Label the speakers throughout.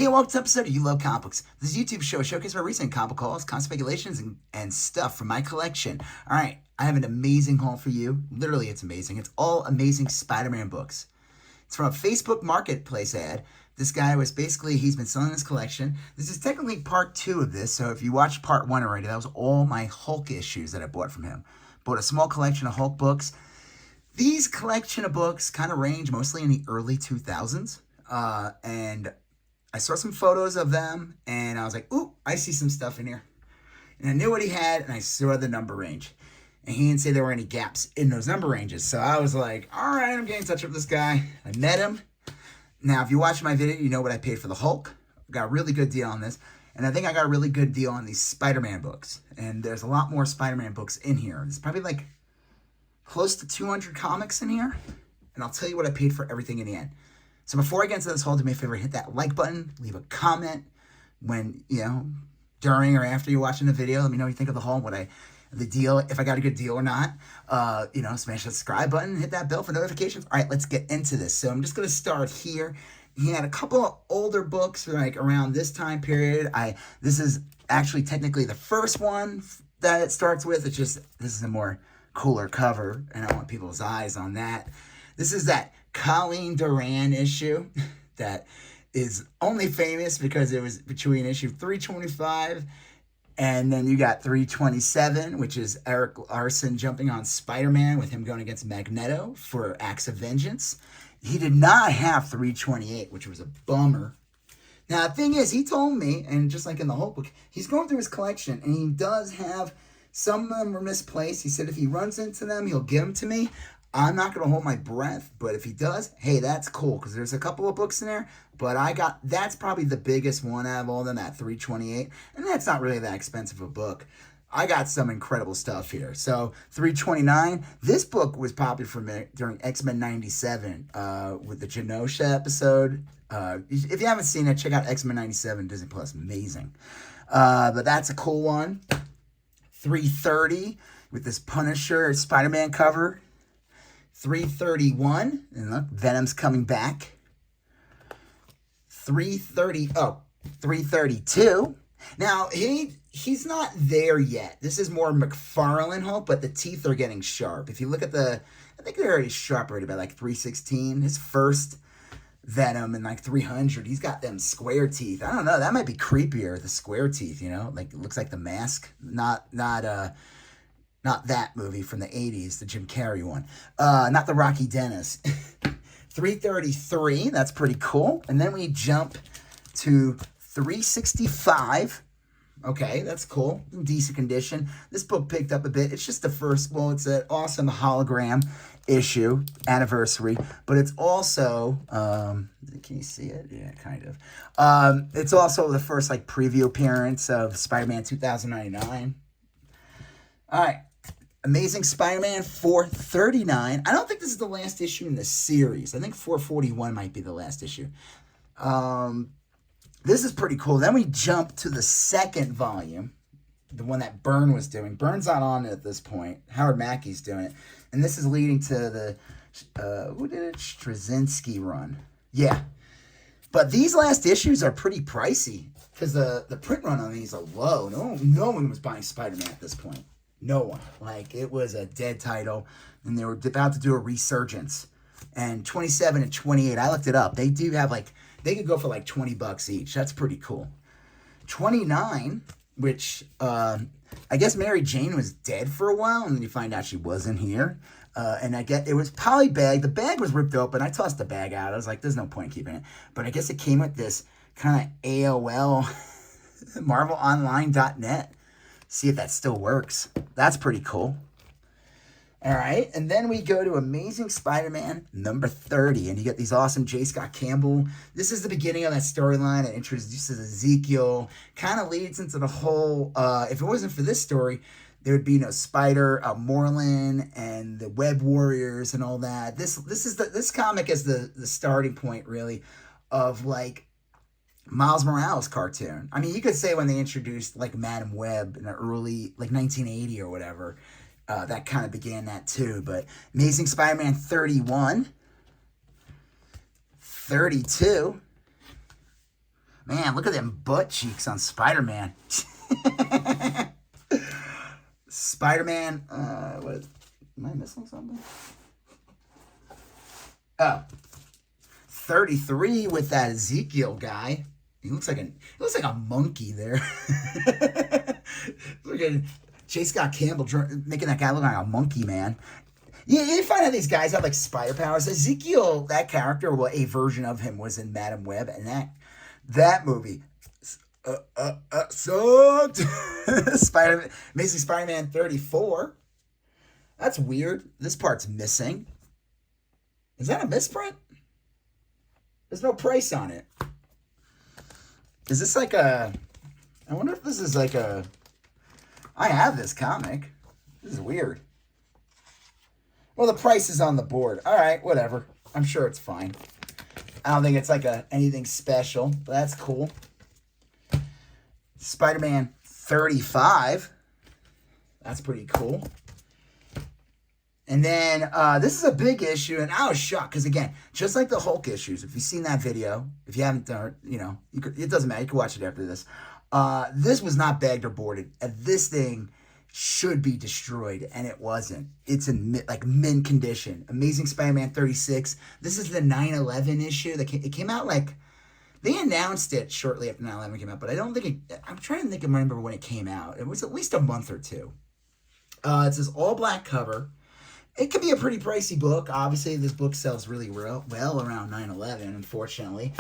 Speaker 1: and welcome to episode of You Love Comic Books. This YouTube show showcases my recent comic book hauls, comic speculations, and stuff from my collection. Alright, I have an amazing haul for you. Literally, it's amazing. It's all amazing Spider-Man books. It's from a Facebook Marketplace ad. This guy was basically, he's been selling his collection. This is technically part 2 of this, so if you watched part 1 already, that was all my Hulk issues that I bought from him. Bought a small collection of Hulk books. These collection of books kind of range mostly in the early 2000s. And I saw some photos of them, and I was like, ooh, I see some stuff in here. And I knew what he had, and I saw the number range. And he didn't say there were any gaps in those number ranges. So I was like, all right, I'm getting in touch with this guy. I met him. Now, if you watch my video, you know what I paid for the Hulk. Got a really good deal on this. And I think I got a really good deal on these Spider-Man books. And there's a lot more Spider-Man books in here. There's probably like close to 200 comics in here. And I'll tell you what I paid for everything in the end. So before I get into this haul, do me a favor, hit that like button, leave a comment when, during or after you're watching the video. Let me know what you think of the haul, the deal, if I got a good deal or not. Smash the subscribe button, hit that bell for notifications. All right, let's get into this. So I'm just going to start here. He had a couple of older books like around this time period. This is actually technically the first one that it starts with. It's just, this is a more cooler cover, and I want people's eyes on that. This is that Colleen Duran issue that is only famous because it was between issue 325 and then you got 327, which is Eric Larson jumping on Spider-Man with him going against Magneto for Acts of Vengeance. He did not have 328, which was a bummer. Now, the thing is, he told me, and just like in the Hulk book, he's going through his collection, and he does have, some of them were misplaced. He said if he runs into them, he'll give them to me. I'm not going to hold my breath, but if he does, hey, that's cool, because there's a couple of books in there, but that's probably the biggest one out of all of them, that 328, and that's not really that expensive a book. I got some incredible stuff here. So, 329, this book was popular for me during X-Men 97 with the Genosha episode. If you haven't seen it, check out X-Men 97, Disney Plus, amazing. But that's a cool one. 330 with this Punisher Spider-Man cover. 331, and look, Venom's coming back. 332. Now, he's not there yet. This is more McFarlane Hulk, but the teeth are getting sharp. If you look at I think they're already sharp right about like 316. His first Venom in like 300, he's got them square teeth. I don't know, that might be creepier, the square teeth, like it looks like the Mask, not that movie from the 80s, the Jim Carrey one. Not the Rocky Dennis. 333, that's pretty cool. And then we jump to 365. Okay, that's cool. Decent condition. This book picked up a bit. It's just the first, it's an awesome hologram issue, anniversary. But it's also, can you see it? Yeah, kind of. It's also the first preview appearance of Spider-Man 2099. All right. Amazing Spider-Man 439. I don't think this is the last issue in the series. I think 441 might be the last issue. This is pretty cool. Then we jump to the second volume, the one that Byrne was doing. Byrne's not on it at this point. Howard Mackey's doing it. And this is leading to the, who did it? Straczynski run. Yeah. But these last issues are pretty pricey because the print run on these are low. No one was buying Spider-Man at this point. No one. It was a dead title, and they were about to do a resurgence. And 27 and 28, I looked it up. They do have, they could go for $20 each. That's pretty cool. 29, which, I guess Mary Jane was dead for a while, and then you find out she wasn't here. And I get, it was polybagged. The bag was ripped open. I tossed the bag out. I was like, there's no point keeping it. But I guess it came with this kind of AOL, MarvelOnline.net. See if that still works. That's pretty cool. All right, and then we go to Amazing Spider-Man number 30, and you get these awesome J. Scott Campbell. This is the beginning of that storyline. It introduces Ezekiel, kind of leads into the whole, if it wasn't for this story, there would be no Spider, Moreland, and the Web Warriors and all that. This comic is the starting point, really, of, Miles Morales cartoon. I mean, you could say when they introduced Madam Web in the early 1980 or whatever, that kind of began that too. But Amazing Spider-Man 31, 32, Man, look at them butt cheeks on Spider-Man. Spider-Man, am I missing something? Oh, 33 with that Ezekiel guy. He looks like a monkey there. Look at J. Scott Campbell making that guy look like a monkey, man. Yeah, you find out these guys have like spider powers. Ezekiel, that character, well, a version of him was in Madam Web, and that movie sucked. Amazing Spider-Man 34. That's weird. This part's missing. Is that a misprint? There's no price on it. Is this like a... I wonder if this is like a... I have this comic. This is weird. Well, the price is on the board. All right, whatever. I'm sure it's fine. I don't think it's like anything special, but that's cool. Spider-Man 35. That's pretty cool. And then this is a big issue, and I was shocked because, again, just like the Hulk issues, if you've seen that video, if you haven't done it, it doesn't matter. You can watch it after this. This was not bagged or boarded. This thing should be destroyed, and it wasn't. It's in mint condition. Amazing Spider-Man 36. This is the 9/11 issue. It came out like... They announced it shortly after 9/11 came out, but I don't think it... I'm trying to remember when it came out. It was at least a month or two. It's this all-black cover. It could be a pretty pricey book. Obviously, this book sells really well around 9/11, unfortunately.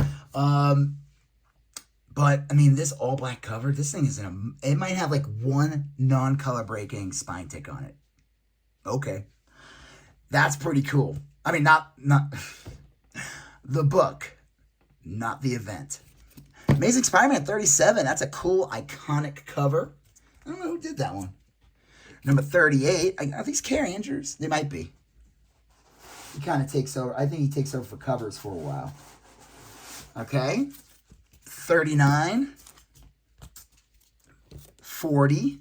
Speaker 1: But, I mean, this all-black cover, this thing is it might have, like, one non-color breaking spine tick on it. Okay. That's pretty cool. I mean, not the book, not the event. Amazing Spider-Man 37, that's a cool, iconic cover. I don't know who did that one. Number 38, are these Carrie Andrews? They might be. He kind of takes over. I think he takes over for covers for a while. Okay. 39. 40.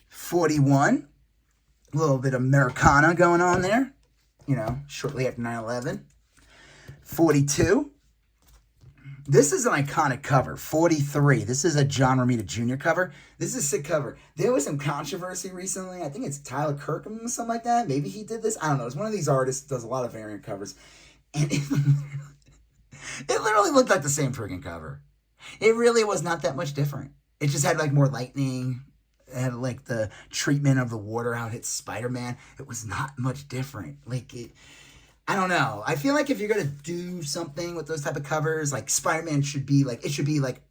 Speaker 1: 41. A little bit of Americana going on there. Shortly after 9/11. 42. This is an iconic cover. 43. This is a John Romita Jr. cover. This is a sick cover. There was some controversy recently. I think it's Tyler Kirkham or something like that. Maybe he did this. I don't know. It's one of these artists that does a lot of variant covers. And it literally looked like the same freaking cover. It really was not that much different. It just had like more lightning. It had like the treatment of the water, how it hits Spider-Man. It was not much different. I don't know. I feel like if you're going to do something with those type of covers, like Spider-Man should be like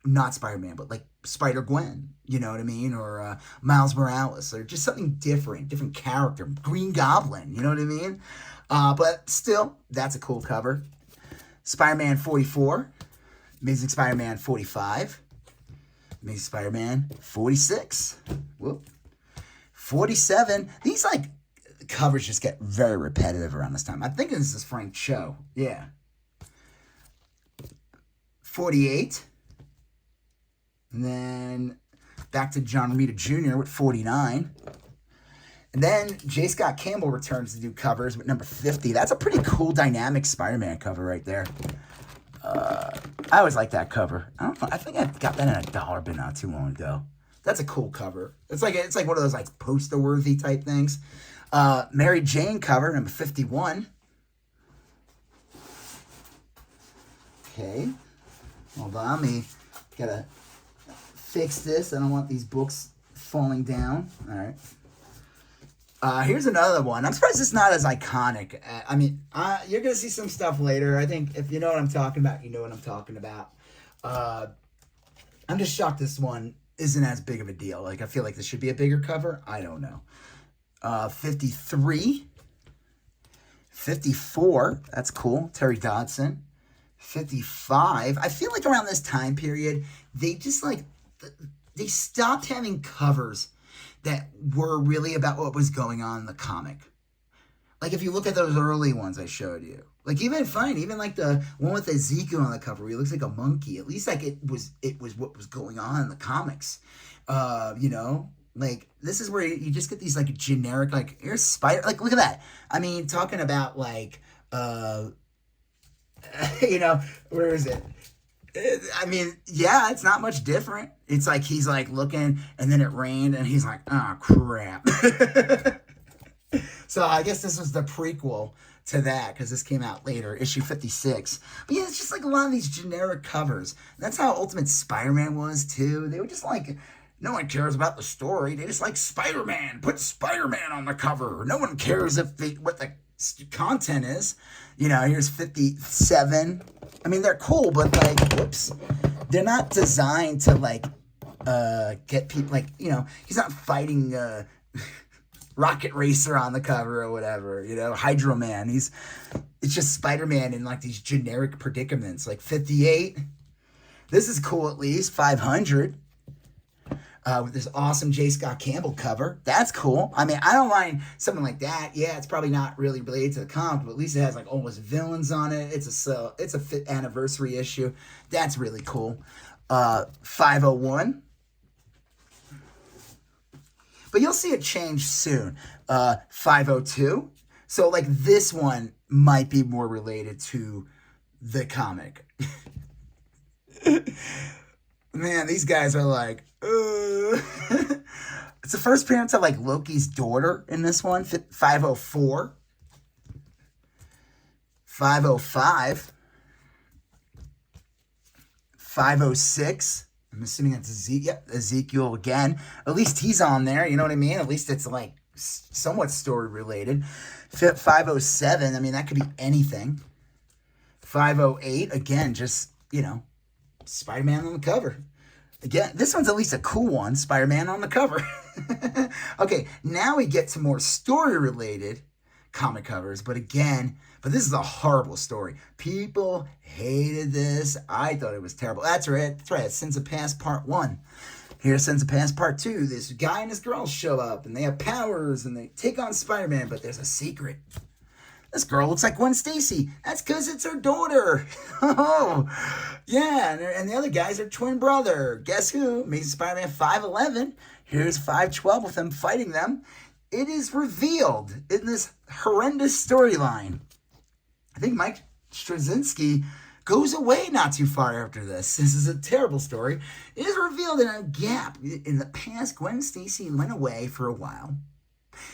Speaker 1: not Spider-Man, but like Spider-Gwen, you know what I mean? Or Miles Morales, or just something different character. Green Goblin, you know what I mean? But still, that's a cool cover. Spider-Man 44. Amazing Spider-Man 45. Amazing Spider-Man 46. Whoop. 47. These covers just get very repetitive around this time. I'm thinking this is Frank Cho. Yeah. 48. And then back to John Romita Jr. with 49. And then J. Scott Campbell returns to do covers with number 50. That's a pretty cool dynamic Spider-Man cover right there. I always like that cover. I don't know. I think I got that in a dollar bin not too long ago. That's a cool cover. It's like one of those poster-worthy type things. Mary Jane cover, number 51. Okay. Hold on, me gotta fix this. I don't want these books falling down. All right. Here's another one. I'm surprised it's not as iconic. You're gonna see some stuff later. I think if you know what I'm talking about, you know what I'm talking about. I'm just shocked this one isn't as big of a deal. I feel like this should be a bigger cover. I don't know. 53. 54. That's cool. Terry Dodson. 55. I feel like around this time period, they just they stopped having covers that were really about what was going on in the comic. If you look at those early ones I showed you, even the one with Ezekiel on the cover where he looks like a monkey, at least it was what was going on in the comics. This is where you just get these generic here's Spider, look at that. I mean, talking about where is it? I mean, yeah, it's not much different. It's like he's like looking, and then it rained, and he's like, oh crap. So I guess this was the prequel to that because this came out later, issue 56. But yeah, it's just like a lot of these generic covers. That's how Ultimate Spider-Man was too. They were just like, no one cares about the story. They just like Spider-Man. Put Spider-Man on the cover. No one cares what the content is. You know, here's 57. I mean, they're cool, but like, whoops, they're not designed to like get people like, you know, he's not fighting Rocket Racer on the cover or whatever, you know, Hydro Man. It's just Spider-Man in like these generic predicaments. Like 58, this is cool at least. 500, with this awesome J. Scott Campbell cover. That's cool. I mean, I don't mind something like that. Yeah, it's probably not really related to the comic, but at least it has like almost villains on it. It's a 5th anniversary issue. That's really cool. 501. But you'll see it change soon. 502. So, like, this one might be more related to the comic. Man, these guys are like, It's the first appearance of, like, Loki's daughter in this one. 504. 505. 506. I'm assuming that's Ezekiel again. At least he's on there, you know what I mean? At least it's like somewhat story related. 507, I mean, that could be anything. 508, again, just, you know, Spider-Man on the cover. Again, this one's at least a cool one, Spider-Man on the cover. Okay, now we get to more story related comic covers, but this is a horrible story. People hated this. I thought it was terrible. That's right. Sins of Past Part 1. Here's Sins of Past Part 2. This guy and his girl show up, and they have powers, and they take on Spider-Man, but there's a secret. This girl looks like Gwen Stacy. That's because it's her daughter. Oh, yeah, and the other guy's her twin brother. Guess who? Amazing Spider-Man 511. Here's 512 with them fighting them. It is revealed in this horrendous storyline. I think Mike Straczynski goes away not too far after this. This is a terrible story. It is revealed in a gap in the past. Gwen Stacy went away for a while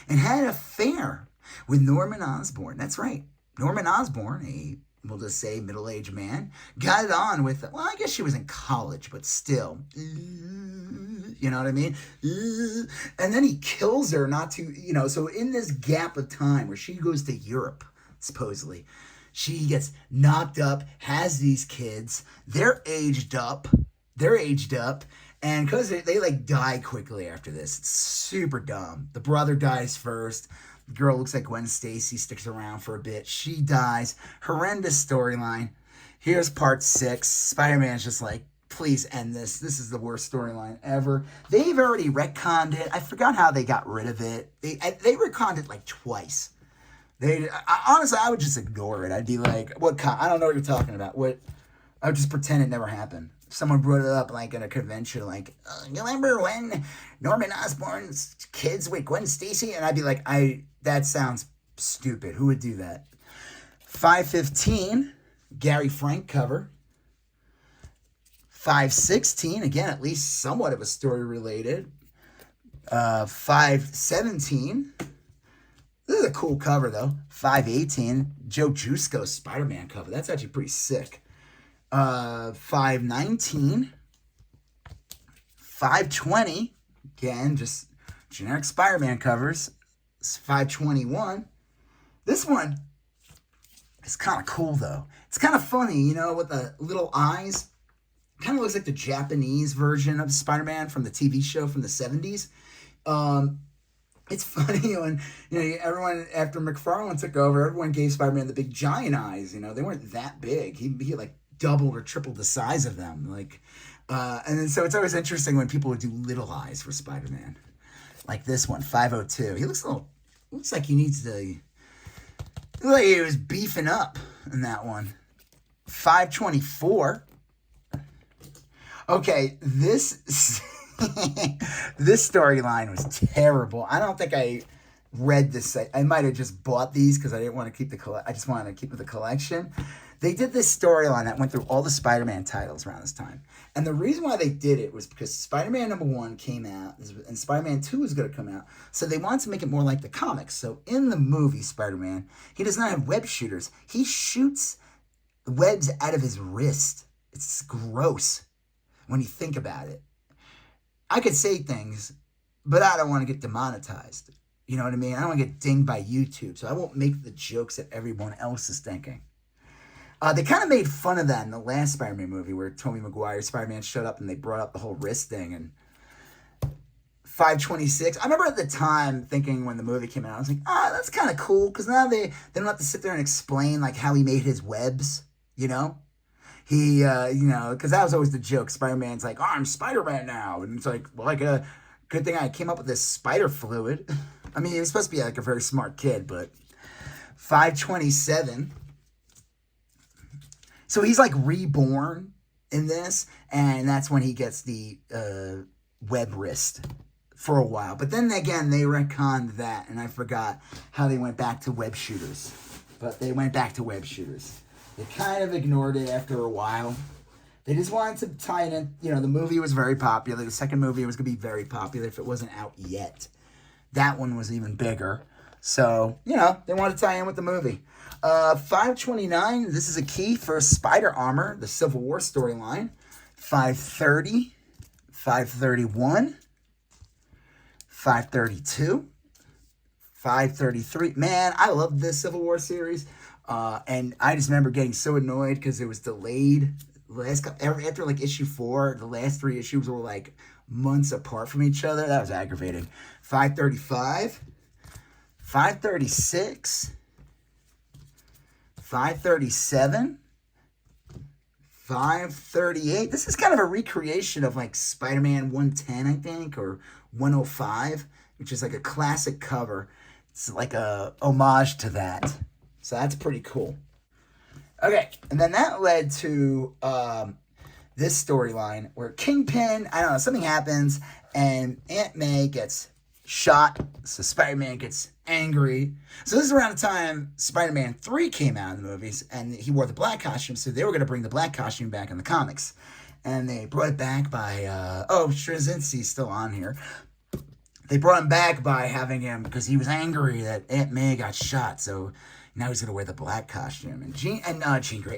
Speaker 1: and had an affair with Norman Osborn. That's right. Norman Osborn, we'll just say middle-aged man, got it on with, well, I guess she was in college, but still, you know what I mean? And then he kills her so in this gap of time where she goes to Europe, supposedly, she gets knocked up, has these kids, they're aged up, and because they like die quickly after this, it's super dumb. The brother dies first. The girl looks like Gwen Stacy, sticks around for a bit. She dies. Horrendous storyline. Here's part 6. Spider-Man's just like, please end this. This is the worst storyline ever. They've already retconned it. I forgot how they got rid of it. They retconned it like twice. Honestly, I would just ignore it. I'd be like, I don't know what you're talking about. I would just pretend it never happened. If someone brought it up like at a convention, like, you remember when Norman Osborn's kids with Gwen Stacy? And I'd be like, that sounds stupid. Who would do that? 515, Gary Frank cover. 516, again, at least somewhat of a story related. 517. This is a cool cover, though. 518, Joe Jusko Spider-Man cover. That's actually pretty sick. 519. 520. Again, just generic Spider-Man covers. 521. This one is kind of cool, though. It's kind of funny, with the little eyes. Kind of looks like the Japanese version of Spider-Man from the TV show from the 70s. It's funny when, everyone, after McFarlane took over, everyone gave Spider-Man the big giant eyes. They weren't that big. He like doubled or tripled the size of them. And then so it's always interesting when people would do little eyes for Spider-Man. Like this one, 502. He looks like he needs to, like he was beefing up in that one. 524. Okay, this storyline was terrible. I don't think I read this. I might have just bought these because I didn't want to keep I just wanted to keep the collection. They did this storyline that went through all the Spider-Man titles around this time. And the reason why they did it was because Spider-Man #1 came out and Spider-Man 2 was going to come out. So they wanted to make it more like the comics. So in the movie Spider-Man, he does not have web shooters. He shoots webs out of his wrist. It's gross when you think about it. I could say things, but I don't want to get demonetized. You know what I mean? I don't want to get dinged by YouTube. So I won't make the jokes that everyone else is thinking. They kind of made fun of that in the last Spider-Man movie where Tobey Maguire, Spider-Man, showed up and they brought up the whole wrist thing. And 526, I remember at the time thinking when the movie came out, I was like, that's kind of cool because now they don't have to sit there and explain like how he made his webs, you know? He, because that was always the joke. Spider-Man's like, I'm Spider-Man now. And it's like, well, good thing I came up with this spider fluid. I mean, he was supposed to be like a very smart kid, but 527... So he's like reborn in this, and that's when he gets the web wrist for a while. But then again, they retconned that, and I forgot how they went back to web shooters. But they went back to web shooters. They kind of ignored it after a while. They just wanted to tie it in. You know, the movie was very popular. The second movie was going to be very popular if it wasn't out yet. That one was even bigger. So, you know, they wanted to tie in with the movie. 529, this is a key for Spider Armor, the Civil War storyline. 530, 531, 532, 533. Man, I love this Civil War series. And I just remember getting so annoyed because it was delayed. After like issue 4, the last 3 issues were like months apart from each other. That was aggravating. 535, 536, 537, 538. This is kind of a recreation of like Spider-Man 110, I think, or 105, which is like a classic cover. It's like a homage to that. So that's pretty cool. Okay, and then that led to this storyline where Kingpin, I don't know, something happens and Aunt May gets shot, so Spider-Man gets angry. So this is around the time Spider-Man 3 came out in the movies, and he wore the black costume, so they were going to bring the black costume back in the comics. And they brought it back by, Straczynski's still on here. They brought him back by having him, because he was angry that Aunt May got shot, so now he's going to wear the black costume. And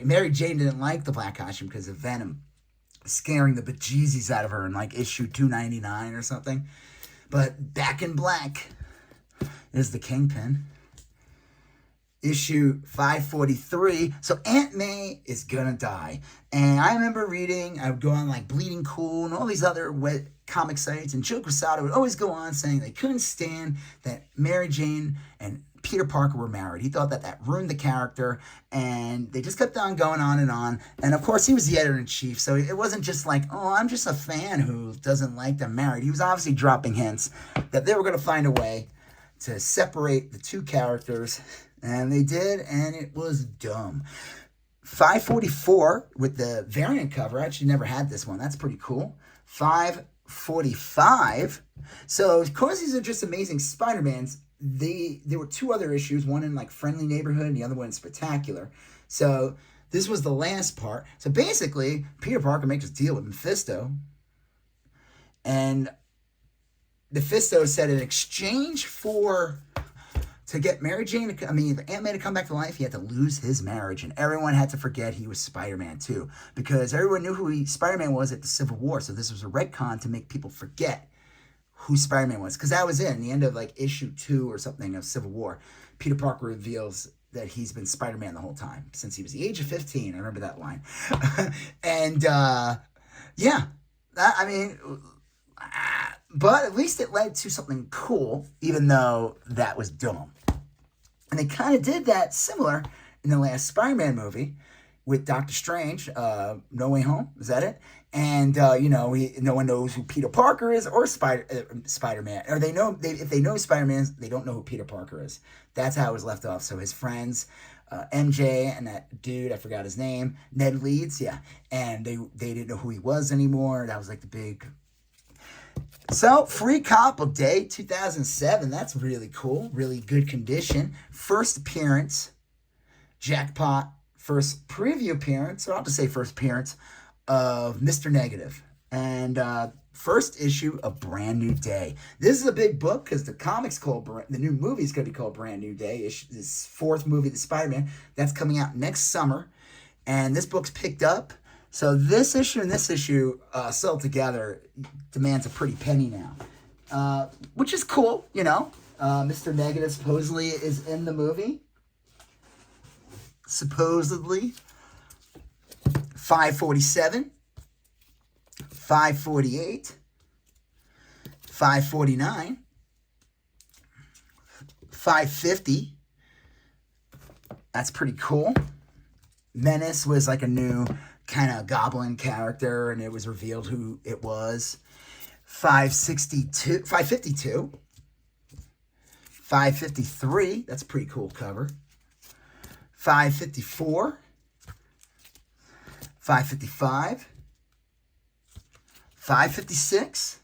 Speaker 1: Mary Jane didn't like the black costume because of Venom scaring the bejesus out of her in like issue 299 or something. But back in black is the Kingpin. Issue 543. So Aunt May is gonna die. And I remember reading, I would go on like Bleeding Cool and all these other comic sites, and Joe Quesada would always go on saying they couldn't stand that Mary Jane and Peter Parker were married. He thought that ruined the character, and they just kept on going on. And of course, he was the editor-in-chief, so it wasn't just like, oh, I'm just a fan who doesn't like them married. He was obviously dropping hints that they were going to find a way to separate the two characters, and they did, and it was dumb. 544 with the variant cover. I actually never had this one. That's pretty cool. 545. So, of course, these are just amazing Spider-Mans. There were 2 other issues, one in like Friendly Neighborhood and the other one in Spectacular. So this was the last part. So basically, Peter Parker makes a deal with Mephisto. And Mephisto said in exchange to get Aunt May to come back to life, he had to lose his marriage. And everyone had to forget he was Spider-Man too. Because everyone knew who Spider-Man was at the Civil War. So this was a retcon to make people forget who Spider-Man was, because that was it. In the end of like issue 2 or something of Civil War, Peter Parker reveals that he's been Spider-Man the whole time since he was the age of 15. I remember that line. But at least it led to something cool, even though that was dumb. And they kind of did that similar in the last Spider-Man movie with Doctor Strange, No Way Home. Is that it? And, no one knows who Peter Parker is or Spider-Man. Or if they know Spider-Man, they don't know who Peter Parker is. That's how it was left off. So his friends, MJ and that dude, I forgot his name, Ned Leeds, yeah. And they didn't know who he was anymore. That was like the big... So, Free Comic Book Day, 2007. That's really cool. Really good condition. First appearance, jackpot, first preview appearance, or I'll just say first appearance, of Mr. Negative. And first issue of Brand New Day. This is a big book because the comic's called, the new movie's going to be called Brand New Day. This fourth movie, the Spider-Man, that's coming out next summer. And this book's picked up. So this issue and this issue sold together demands a pretty penny now. Which is cool, you know. Mr. Negative supposedly is in the movie. Supposedly. 547. 548. 549. 550. That's pretty cool. Menace was like a new kind of goblin character, and it was revealed who it was. 562. 552. 553. That's a pretty cool cover. 554. 555. 556.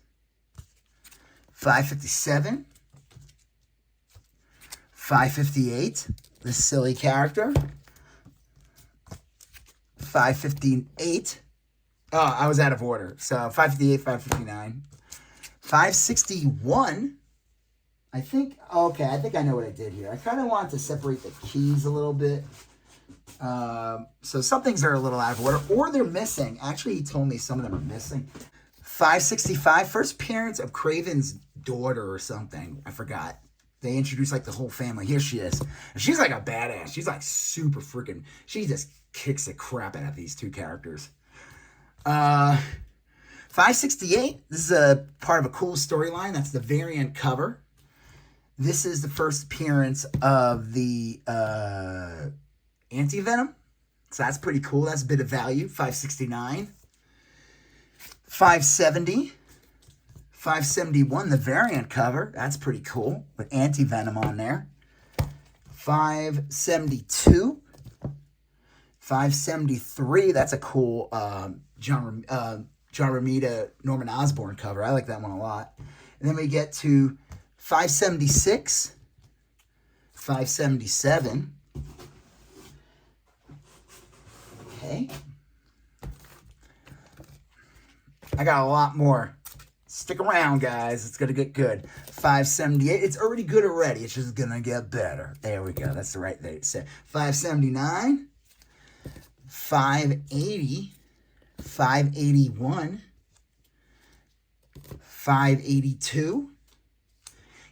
Speaker 1: 557. 558. This silly character. 558. Oh, I was out of order. So 558, 559. 561. I think I know what I did here. I kind of wanted to separate the keys a little bit. So some things are a little out of order, or they're missing. Actually, he told me some of them are missing. 565, first appearance of Craven's daughter or something. I forgot. They introduced like the whole family. Here she is. And she's like a badass. She's like super freaking, she just kicks the crap out of these two characters. 568, this is a part of a cool storyline. That's the variant cover. This is the first appearance of the anti-venom. So that's pretty cool. That's a bit of value. 569. 570. 571, the variant cover. That's pretty cool. With anti-venom on there. 572. 573. That's a cool John Romita, Norman Osborn cover. I like that one a lot. And then we get to 576. 577. Okay. I got a lot more. Stick around, guys. It's going to get good. 578. It's already good already. It's just going to get better. There we go. That's the right thing to say. 579. 580. 581. 582.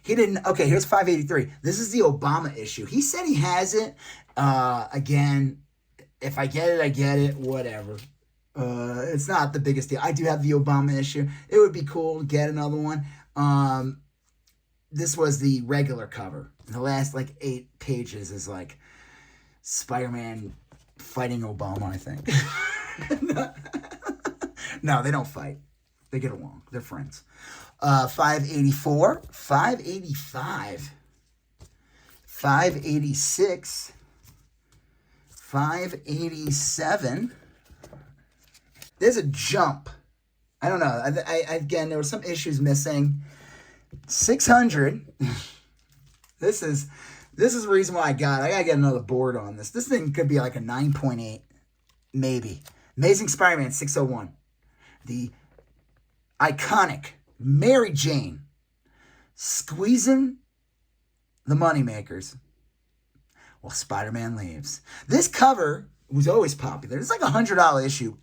Speaker 1: He didn't. Okay, here's 583. This is the Obama issue. He said he has it. Again, if I get it, I get it. Whatever. It's not the biggest deal. I do have the Obama issue. It would be cool to get another one. This was the regular cover. The last like 8 pages is like Spider-Man fighting Obama, I think. No, they don't fight. They get along. They're friends. 584, 585, 586, 587. There's a jump. I don't know. I again, there were some issues missing. 600. This is the reason why I gotta get another board on this. This thing could be like a 9.8, maybe. Amazing Spider-Man 601. The iconic Mary Jane squeezing the moneymakers while Spider-Man leaves. This cover was always popular. It's like $100 issue.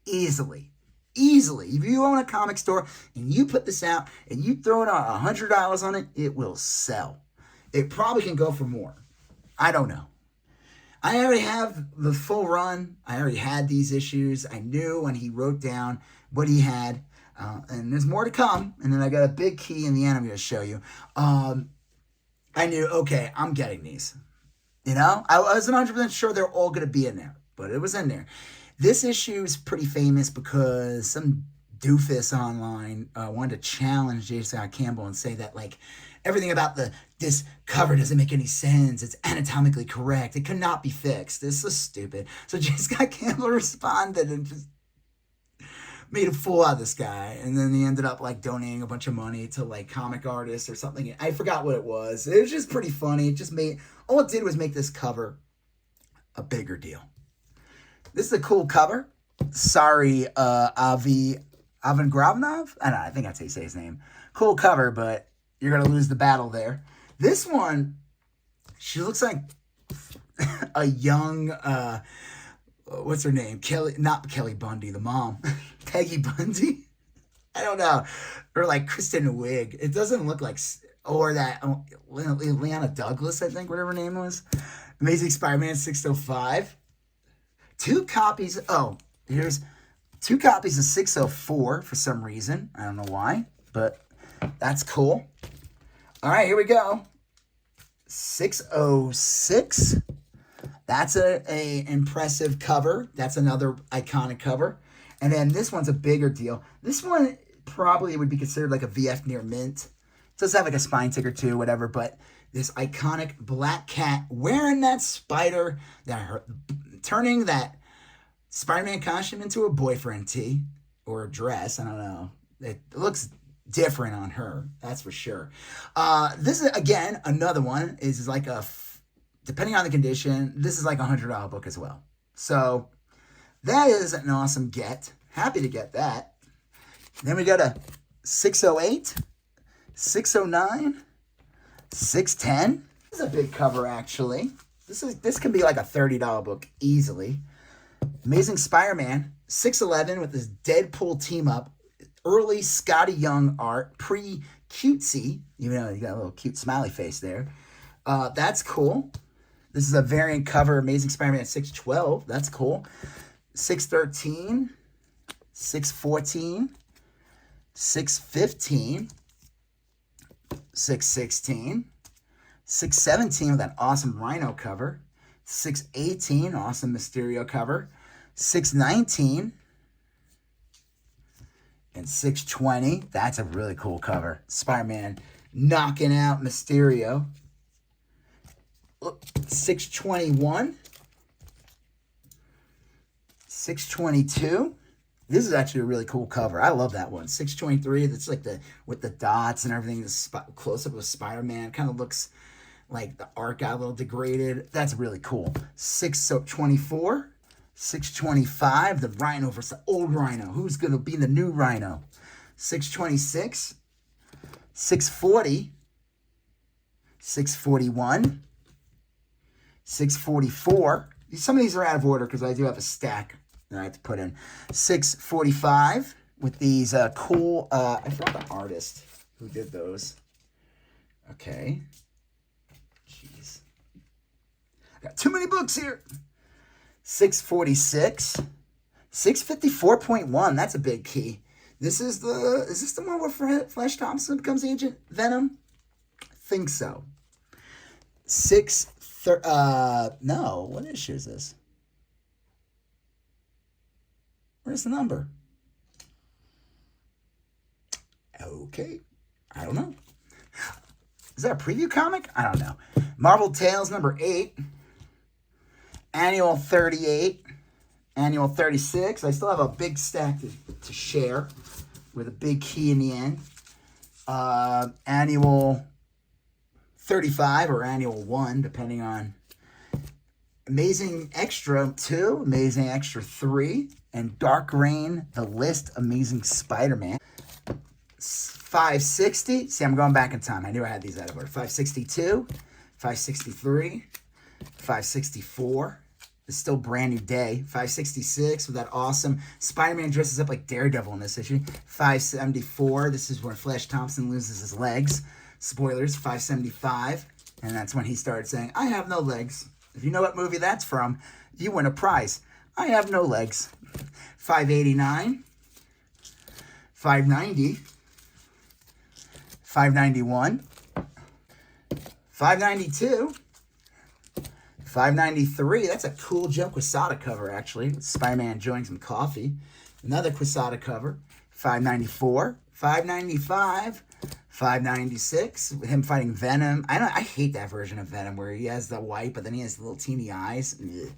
Speaker 1: Easily. If you own a comic store and you put this out and you throw it on $100 on it, it will sell. It probably can go for more. I don't know. I already have the full run. I already had these issues. I knew when he wrote down what he had. And there's more to come. And then I got a big key in the end I'm going to show you. I knew, okay, I'm getting these. You know? I wasn't 100% sure they're all going to be in there. But it was in there. This issue is pretty famous because some doofus online wanted to challenge J. Scott Campbell and say that, like, everything about this cover doesn't make any sense. It's anatomically correct. It cannot be fixed. This is stupid. So J. Scott Campbell responded and just made a fool out of this guy. And then he ended up, like, donating a bunch of money to, like, comic artists or something. I forgot what it was. It was just pretty funny. All it did was make this cover a bigger deal. This is a cool cover. Sorry, Avi Gravnov? I don't know, I think that's how you say his name. Cool cover, but you're going to lose the battle there. This one, she looks like a young, what's her name? Not Kelly Bundy, the mom. Peggy Bundy? I don't know. Or like Kristen Wiig. It doesn't look like, or that, Leanna Douglas, I think, whatever her name was. Amazing Spider-Man 605. Here's 2 copies of 604 for some reason. I don't know why, but that's cool. All right, here we go. 606. That's a impressive cover. That's another iconic cover. And then this one's a bigger deal. This one probably would be considered like a VF near mint. It does have like a spine ticker too, whatever, but this iconic black cat wearing that spider, turning that Spider-Man costume into a boyfriend tee or a dress. I don't know. It looks different on her, that's for sure. This is, again, another one. Is like depending on the condition, this is like $100 book as well. So that is an awesome get. Happy to get that. Then we go to 608, 609, 610. This is a big cover, actually. This can be like a $30 book easily. Amazing Spider-Man 611 with this Deadpool team up. Early Scotty Young art, pre-cutesy, even though you got a little cute smiley face there. That's cool. This is a variant cover, Amazing Spider-Man 612. That's cool. 613, 614, 615, 616, 617 with that awesome Rhino cover. 618, awesome Mysterio cover. 619 and 620. That's a really cool cover. Spider-Man knocking out Mysterio. 621. 622. This is actually a really cool cover. I love that one. 623. That's like with the dots and everything. The close up of Spider-Man kind of looks like the art got a little degraded. That's really cool. 624. 625. The Rhino versus the old Rhino. Who's going to be the new Rhino? 626. 640. 641. 644. Some of these are out of order because I do have a stack that I have to put in. 645 with these cool, I forgot the artist who did those. Okay. Jeez. I got too many books here. 646. 654.1. That's a big key. Is this the one where Flash Thompson becomes Agent Venom? I think so. No, what issue is this? Where's the number? Okay. I don't know. Is that a preview comic? I don't know. Marvel Tales number 8. Annual 38. Annual 36. I still have a big stack to share with a big key in the end. Annual 35 or annual 1, depending on. Amazing Extra 2, Amazing Extra 3, and Dark Reign, The List, Amazing Spider-Man. 560. See, I'm going back in time. I knew I had these out of order. 562, 563, 564. It's still Brand New Day. 566 with that awesome Spider-Man dresses up like Daredevil in this issue. 574. This is where Flash Thompson loses his legs. Spoilers. 575. And that's when he started saying, I have no legs. If you know what movie that's from, you win a prize. I have no legs. 589. 590. 591. 592. 593. That's a cool Joe Quesada cover, actually. Spider-Man enjoying some coffee. Another Quesada cover. 594. 595. 596. Him fighting Venom. I hate that version of Venom where he has the white, but then he has the little teeny eyes. Ugh.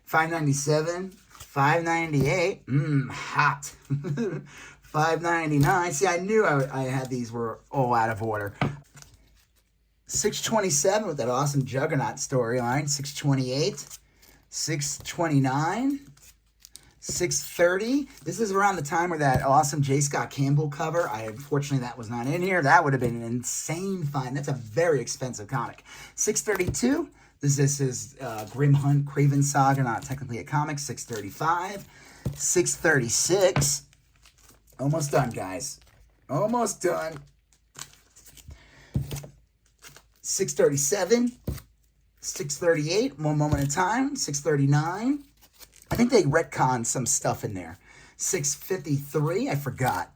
Speaker 1: 597. 598. Hot. 599. See, I knew I had these were all out of order. 627 with that awesome Juggernaut storyline. 628. $6.29. $6.30. This is around the time where that awesome J. Scott Campbell cover. Unfortunately, that was not in here. That would have been an insane find. That's a very expensive comic. $6.32. This is Grim Hunt Craven Saga, not technically a comic. $6.35. $6.36. Almost done, guys. Almost done. $6.37. $6.38. One moment in time. $6.39. I think they retconned some stuff in there. $6.53. I forgot.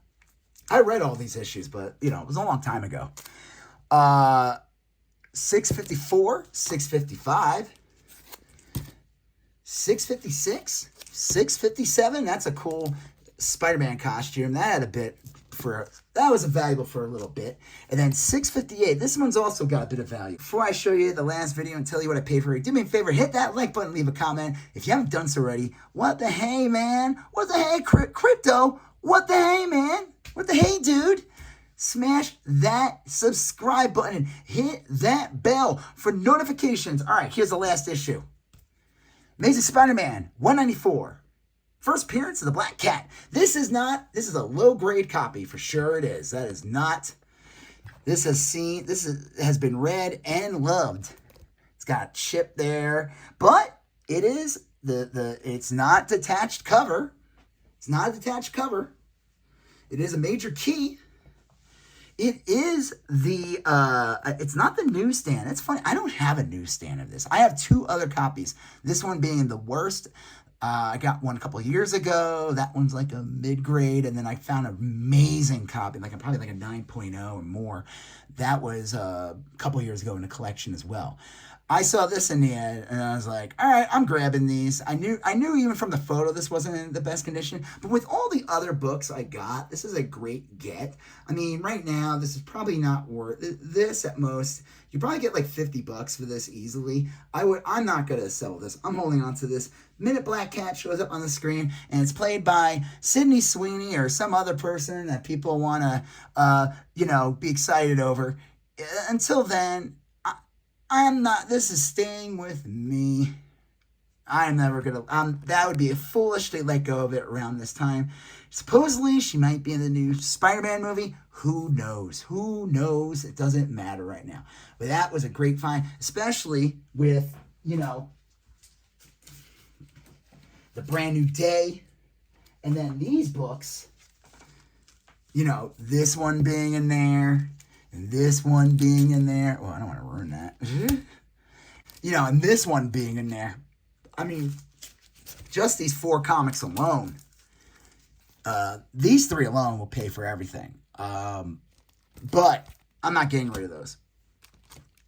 Speaker 1: I read all these issues, but, it was a long time ago. $6.54. $6.55. $6.56. $6.57. That's a cool Spider-Man costume. That was valuable for a little bit. And then $6.58. This one's also got a bit of value. Before I show you the last video and tell you what I paid for it, do me a favor, hit that like button, leave a comment. If you haven't done so already, what the hey, man? What the hey, crypto? What the hey, man? What the hey, dude? Smash that subscribe button and hit that bell for notifications. All right, here's the last issue. Amazing Spider-Man 194. First appearance of the Black Cat. This is a low-grade copy, for sure it is. That is not, this has been read and loved. It's got a chip there, but it is, it's not detached cover. It's not a detached cover. It is a major key. It is it's not the newsstand. It's funny, I don't have a newsstand of this. I have two other copies. This one being the worst. I got one a couple of years ago. That one's like a mid-grade. And then I found an amazing copy, probably like a 9.0 or more. That was a couple of years ago in a collection as well. I saw this in the end, and I was like, all right, I'm grabbing these. I knew even from the photo this wasn't in the best condition. But with all the other books I got, this is a great get. I mean, right now, this is probably not worth this at most. You probably get like $50 for this easily. I'm not going to sell this. I'm holding on to this. Minute Black Cat shows up on the screen, and it's played by Sydney Sweeney or some other person that people want to, be excited over. Until then, I'm not, this is staying with me. I'm never going to, that would be foolish to let go of it around this time. Supposedly, she might be in the new Spider-Man movie. Who knows? Who knows? It doesn't matter right now. But that was a great find, especially with, the Brand New Day. And then these books, this one being in there. And this one being in there. Well, I don't want to ruin that. And this one being in there. I mean, just these 4 comics alone. These 3 alone will pay for everything. But I'm not getting rid of those.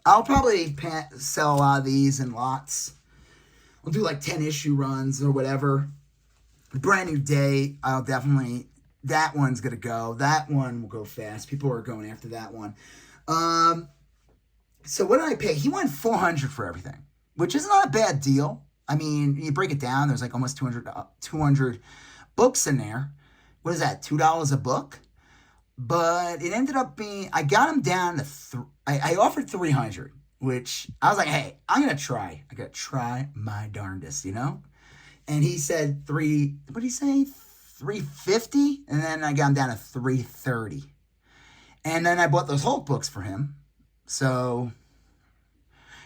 Speaker 1: I'll probably sell a lot of these in lots. I'll do like 10 issue runs or whatever. Brand New Day, I'll definitely... That one's going to go. That one will go fast. People are going after that one. So what did I pay? He went $400 for everything, which is not a bad deal. I mean, you break it down, there's like almost 200 books in there. What is that, $2 a book? But it ended up being, I got him down to, I offered $300, which I was like, hey, I'm going to try. I got to try my darndest, And he said what did he say? $350, and then I got him down to $330, and then I bought those Hulk books for him. So,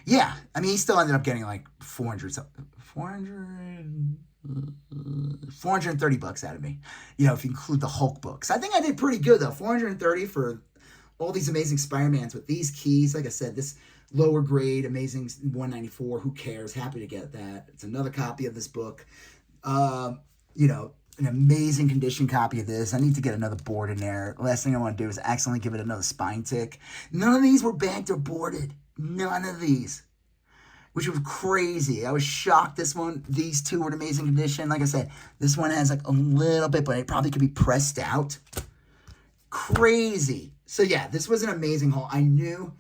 Speaker 1: yeah, I mean, he still ended up getting like $430 out of me. If you include the Hulk books, I think I did pretty good though. $430 for all these amazing Spider-Mans with these keys. Like I said, this lower grade amazing 194. Who cares? Happy to get that. It's another copy of this book. An amazing condition copy of this. I need to get another board in there. Last thing I want to do is accidentally give it another spine tick. None of these were bagged or boarded. None of these. Which was crazy. I was shocked these 2 were in amazing condition. Like I said, this one has like a little bit, but it probably could be pressed out. Crazy. So yeah, this was an amazing haul. I knew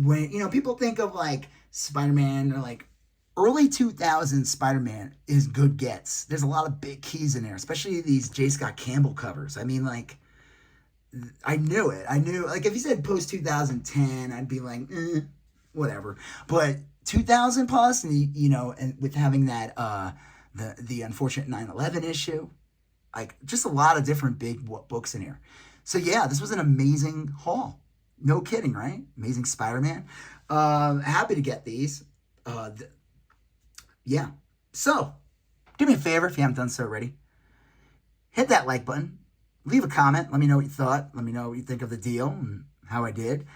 Speaker 1: when, people think of like Spider-Man or like early 2000s Spider-Man is good gets. There's a lot of big keys in there, especially these J. Scott Campbell covers. I mean, like, I knew it. I knew, like, if you said post 2010, I'd be like, whatever. But 2,000 plus, and you know, and with having that the unfortunate 9/11 issue, like just a lot of different big books in here. So yeah, this was an amazing haul. No kidding, right? Amazing Spider-Man. Happy to get these. Yeah. So, do me a favor if you haven't done so already. Hit that like button. Leave a comment. Let me know what you thought. Let me know what you think of the deal and how I did.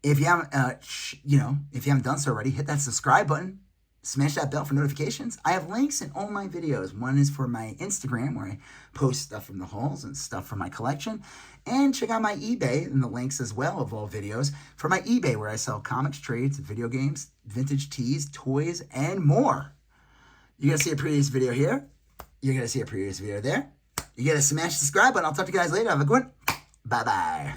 Speaker 1: If you haven't, if you haven't done so already, hit that subscribe button. Smash that bell for notifications. I have links in all my videos. One is for my Instagram, where I post stuff from the hauls and stuff from my collection. And check out my eBay and the links as well of all videos for my eBay, where I sell comics, trades, video games, vintage tees, toys, and more. You're going to see a previous video here. You're going to see a previous video there. You got to smash the subscribe button. I'll talk to you guys later. Have a good one. Bye-bye.